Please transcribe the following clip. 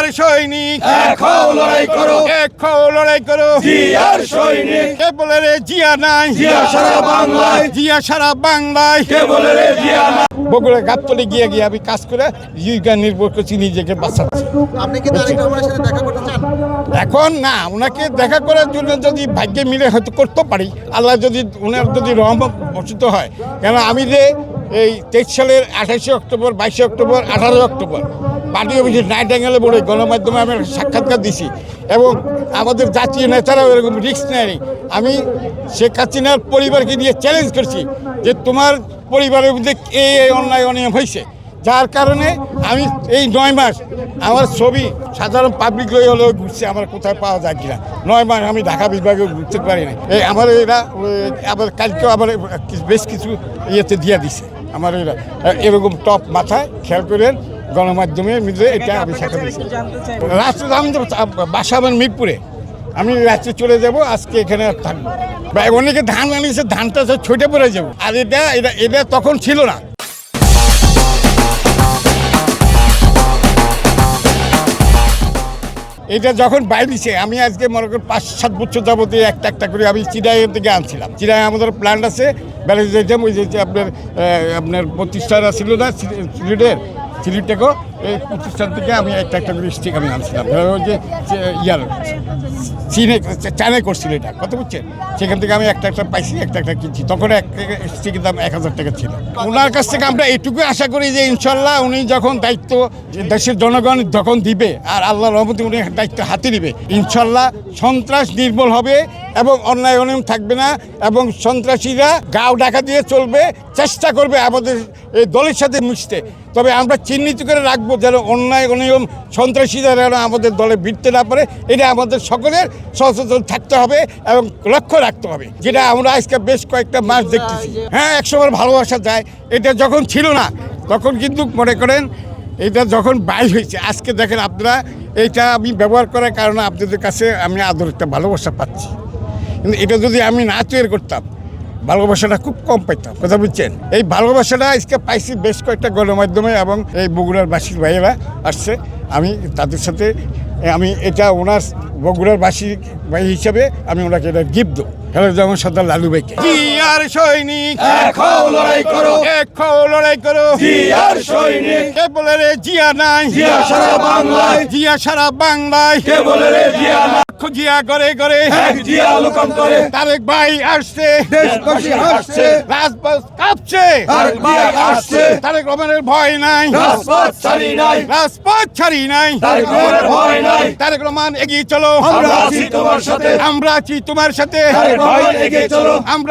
জিয়ার সৈনিক লড়াই করো, লড়াই করো। জিয়ার সৈনিক। কে বলে রে জিয়া নাই? জিয়া সারা বাংলায়, জিয়া সারা বাংলায়। কে বলে রে জিয়া নাই? বগুড়া গাবতলে গিয়ে আমি কাজ করে জীবিকা নির্ভর করছি, নিজেকে বাঁচাচ্ছি। আপনি কি তারেক রহমানের সাথে দেখা করতে চান? এখন না, ওনাকে দেখা করার জন্য যদি ভাগ্যে মিলে হয়তো করতে পারি, আল্লাহ যদি ওনার যদি রহমত বর্ষিত হয়। কেন আমি যে এই 23 সালের 28 অক্টোবর, 22 অক্টোবর, 18 অক্টোবর পার্টি অফিসে নাইট অ্যাঙ্গেলে বলে গণমাধ্যমে আমি সাক্ষাৎকার দিছি, এবং আমাদের জাতীয় নেতারাও এরকম রিস্ক নেয়নি। আমি শেখ হাসিনার পরিবারকে নিয়ে চ্যালেঞ্জ করছি যে তোমার পরিবারের মধ্যে এই অন্যায় অনিয়ম হয়েছে, যার কারণে আমি এই 9 মাস আমার ছবি সাধারণ পাবলিক হলেও ঘুরছে, আমার কোথায় পাওয়া যায় কিনা। 9 মাস আমি ঢাকা বিভাগে ঘুরতে পারি না। এই আমার এরা আবার কালকেও আবার বেশ কিছু ইয়েতে দিয়ে দিছে আমার এরা, এরকম টপ মাথায় খেয়াল করেন গণমাধ্যমের মধ্যে এটা আমি সাক্ষাৎ দিচ্ছি। রাস্তা আমি বাসা আমার মিরপুরে, আমি রাত্রে চলে যাব, আজকে এখানে আর থাকবো। অনেকে ধান আনিয়েছে, ধানটা ছুটে পড়ে যাবো, আর এটা তখন ছিল না। এটা যখন বাইরেছে, আমি আজকে মনে করি 5-7 বছর যাবত একটা করে আমি চিড়াইয়ের থেকে আনছিলাম। চিড়াই আমাদের প্ল্যান্ট আছে, বেড়ে যেতাম ওই যে আপনার প্রতিষ্ঠানরা ছিল না সিলেটেও, এই প্রতিষ্ঠান থেকে আমি একটা করে স্টিক আমি আনছিলাম। ওই যে ইয়ার চায়নায় করছিল এটা, কত বুঝছেন? সেখান থেকে আমি একটা পাইছি, একটা কিনছি। তখন এক স্টিকের দাম 1000 টাকা ছিল। ওনার কাছ থেকে আমরা এটুকু আশা করি যে ইনশাল্লাহ উনি যখন দায়িত্ব দেশের জনগণ যখন দিবে, আর আল্লাহর রহমতে উনি দায়িত্ব হাতে নিবে, ইনশাল্লাহ সন্ত্রাস নির্মূল হবে এবং অন্যায় অনিয়ম থাকবে না, এবং সন্ত্রাসীরা গাও ডাকা দিয়ে চলবে, চেষ্টা করবে আমাদের এই দলের সাথে মিশতে। তবে আমরা চিহ্নিত করে রাখবো যেন অন্যায় অনিয়ম সন্ত্রাসীরা যেন আমাদের দলে ভিড়তে না পারে। এটা আমাদের সকলের সচেতন থাকতে হবে এবং লক্ষ্য রাখতে হবে, যেটা আমরা আজকে বেশ কয়েকটা মাস দেখতেছি। হ্যাঁ, একসময় ভালোবাসা যায়, এটা যখন ছিল না তখন কিন্তু মনে করেন এটা যখন বাইর হয়েছে। আজকে দেখেন আপনারা, এইটা আমি ব্যবহার করার কারণে আপনাদের কাছে আমি আদর একটা ভালোবাসা পাচ্ছি, কিন্তু এটা যদি আমি না তৈরি করতাম ভালোবাসাটা খুব কম পাইতাম। কথা বুঝছেন? এই ভালোবাসাটা আজকে পাইছি বেশ কয়েকটা গণমাধ্যমে, এবং এই বগুড়ার বাসীর ভাইয়েরা আসছে, আমি তাদের সাথে আমি এটা ওনার বগুড়ার বাসী ভাই হিসাবে আমি ওনাকে এটা গিফট দেবো। যেমন সর্দার লালু ভাইকে। জিয়ার সৈনিক লড়াই করো, লড়াই করো। জিয়ার সৈনিক। কে বলে রে জিয়া নাই? জিয়া সারা বাংলায়, জিয়া সারা বাংলায়। কে বলে রে জিয়া নাই? জিয়া করে এক জিয়া লোকান্তরে। তারেক ভাই আসছে, দেশবাসী হাসছে, রাজপথ কাঁপছে। তারেক ভাই আসছে, তারেক রহমানের ভয় নাই, রাজপথ ছাড়ি নাই, রাজপথ ছাড়ি নাই। তারেক রহমানের ভয় নাই। তারেক রহমান এগিয়ে চলো, আমরা আছি তোমার সাথে, আমরা আছি তোমার সাথে। তারেক রহমান এগিয়ে চলো। আমরা